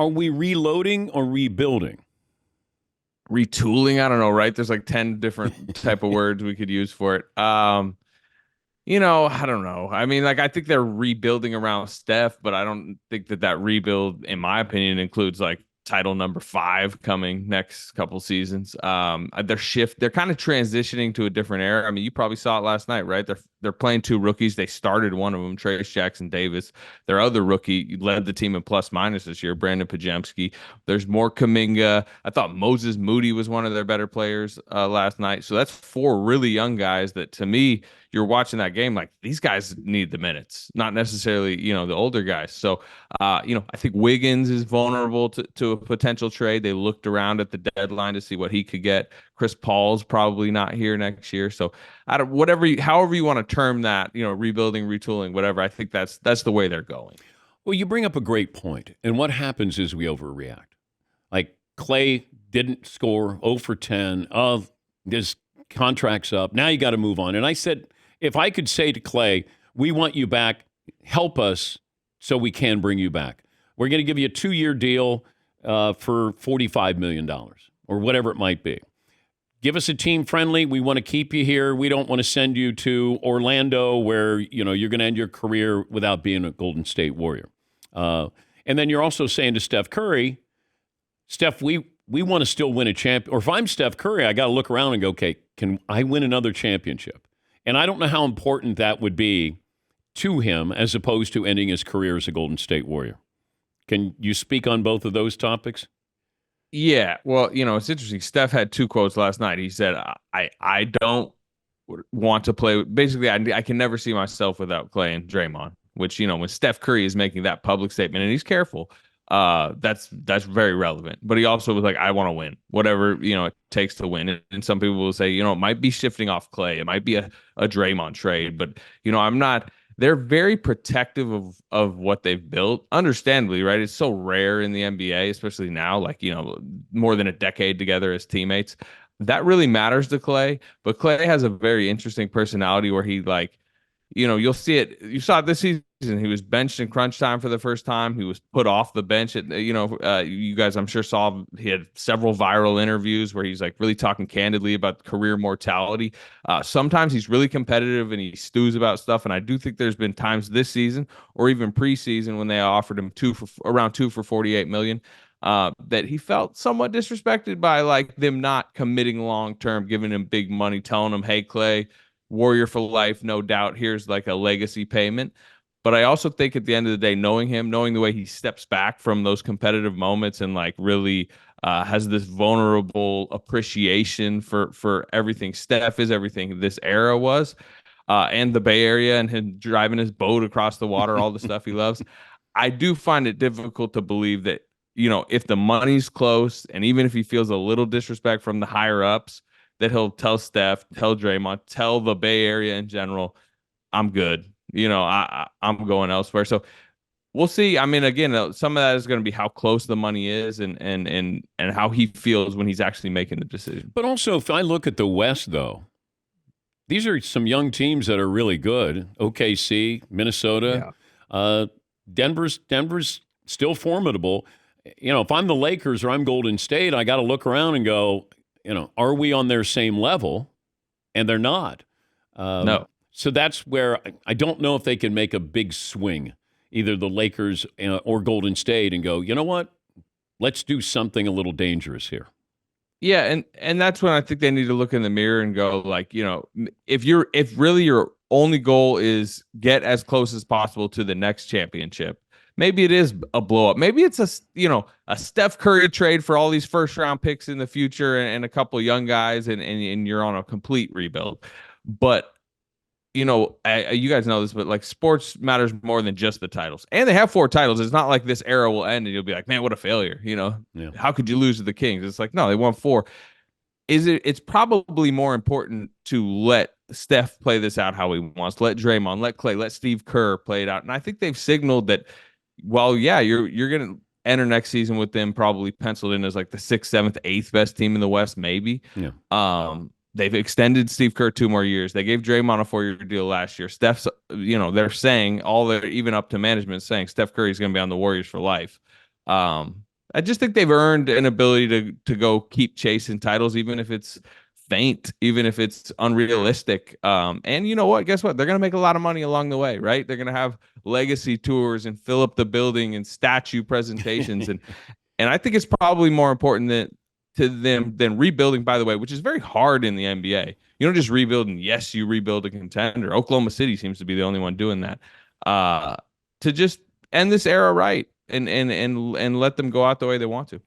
Are we reloading or rebuilding? Retooling, I don't know, right? There's like 10 different type of words we could use for it. I don't know. I mean, like I think they're rebuilding around Steph, but I don't think that rebuild, in my opinion, includes like title number 5 coming next couple seasons. They're kind of transitioning to a different era. I mean, you probably saw it last night, right? They're playing 2 rookies. They started one of them, Trace Jackson Davis. Their other rookie led the team in plus minus this year, Brandon Pajemski. There's more Kaminga. I thought Moses Moody was one of their better players last night. So that's 4 really young guys that, to me, you're watching that game like these guys need the minutes, not necessarily, the older guys. So, I think Wiggins is vulnerable to a potential trade. They looked around at the deadline to see what he could get. Chris Paul's probably not here next year. So, however you want to term that, rebuilding, retooling, whatever, I think that's the way they're going. Well, you bring up a great point. And what happens is we overreact. Like Klay didn't score 0 for 10. His contract's up. Now you got to move on. And I said, if I could say to Klay, we want you back, help us so we can bring you back. We're going to give you a 2-year deal for $45 million or whatever it might be. Give us a team friendly. We want to keep you here. We don't want to send you to Orlando where, you're going to end your career without being a Golden State Warrior. And then you're also saying to Steph Curry, Steph, we want to still win a champ. Or if I'm Steph Curry, I got to look around and go, okay, can I win another championship? And I don't know how important that would be to him as opposed to ending his career as a Golden State Warrior. Can you speak on both of those topics? Yeah, well, it's interesting. Steph had 2 quotes last night. He said, I don't want to play. Basically, I can never see myself without Klay and Draymond, which, when Steph Curry is making that public statement and he's careful, that's very relevant. But he also was like, I want to win, whatever, it takes to win. And some people will say, it might be shifting off Klay. It might be a Draymond trade, but, I'm not. They're very protective of what they've built, understandably, right? It's so rare in the NBA, especially now, like, more than a decade together as teammates. That really matters to Klay, but Klay has a very interesting personality where he, like, you'll see it. You saw it this season. He was benched in crunch time for the first time. He was put off the bench. You guys, I'm sure, saw he had several viral interviews where he's like really talking candidly about career mortality. Sometimes he's really competitive and he stews about stuff. And I do think there's been times this season or even preseason when they offered him around 2 for 48 million. That he felt somewhat disrespected by like them not committing long term, giving him big money, telling him, "Hey, Klay, Warrior for life, no doubt. Here's like a legacy payment." But I also think at the end of the day, knowing him, knowing the way he steps back from those competitive moments and like really has this vulnerable appreciation for everything Steph is, everything this era was, and the Bay Area and him driving his boat across the water, all the stuff he loves. I do find it difficult to believe that, if the money's close and even if he feels a little disrespect from the higher ups, that he'll tell Steph, tell Draymond, tell the Bay Area in general, I'm good. I'm going elsewhere. So we'll see. I mean, again, some of that is going to be how close the money is and how he feels when he's actually making the decision. But also, if I look at the West, though, these are some young teams that are really good. OKC, Minnesota, Denver's still formidable. If I'm the Lakers or I'm Golden State, I got to look around and go, are we on their same level? And they're not. No. So that's where I don't know if they can make a big swing, either the Lakers or Golden State, and go, you know what? Let's do something a little dangerous here. Yeah, and that's when I think they need to look in the mirror and go, like, if really your only goal is get as close as possible to the next championship, maybe it is a blow up. Maybe it's a Steph Curry trade for all these first round picks in the future and a couple of young guys and you're on a complete rebuild. But you guys know this, but like sports matters more than just the titles. And they have 4 titles. It's not like this era will end and you'll be like, man, what a failure. Yeah. How could you lose to the Kings? It's like, no, they won 4. It's probably more important to let Steph play this out how he wants. Let Draymond, let Klay, let Steve Kerr play it out. And I think they've signaled that, well, yeah, you're going to enter next season with them probably penciled in as like the 6th, 7th, 8th best team in the West, maybe. Yeah. They've extended Steve Kerr 2 more years. They gave Draymond a 4-year deal last year. Steph's, they're saying even up to management saying Steph Curry is going to be on the Warriors for life. I just think they've earned an ability to go keep chasing titles, even if it's faint, even if it's unrealistic. And you know what? Guess what? They're gonna make a lot of money along the way, right? They're gonna have legacy tours and fill up the building and statue presentations, and I think it's probably more important to them than rebuilding. By the way, which is very hard in the NBA. You don't just rebuild, and yes, you rebuild a contender. Oklahoma City seems to be the only one doing that. To just end this era right and let them go out the way they want to.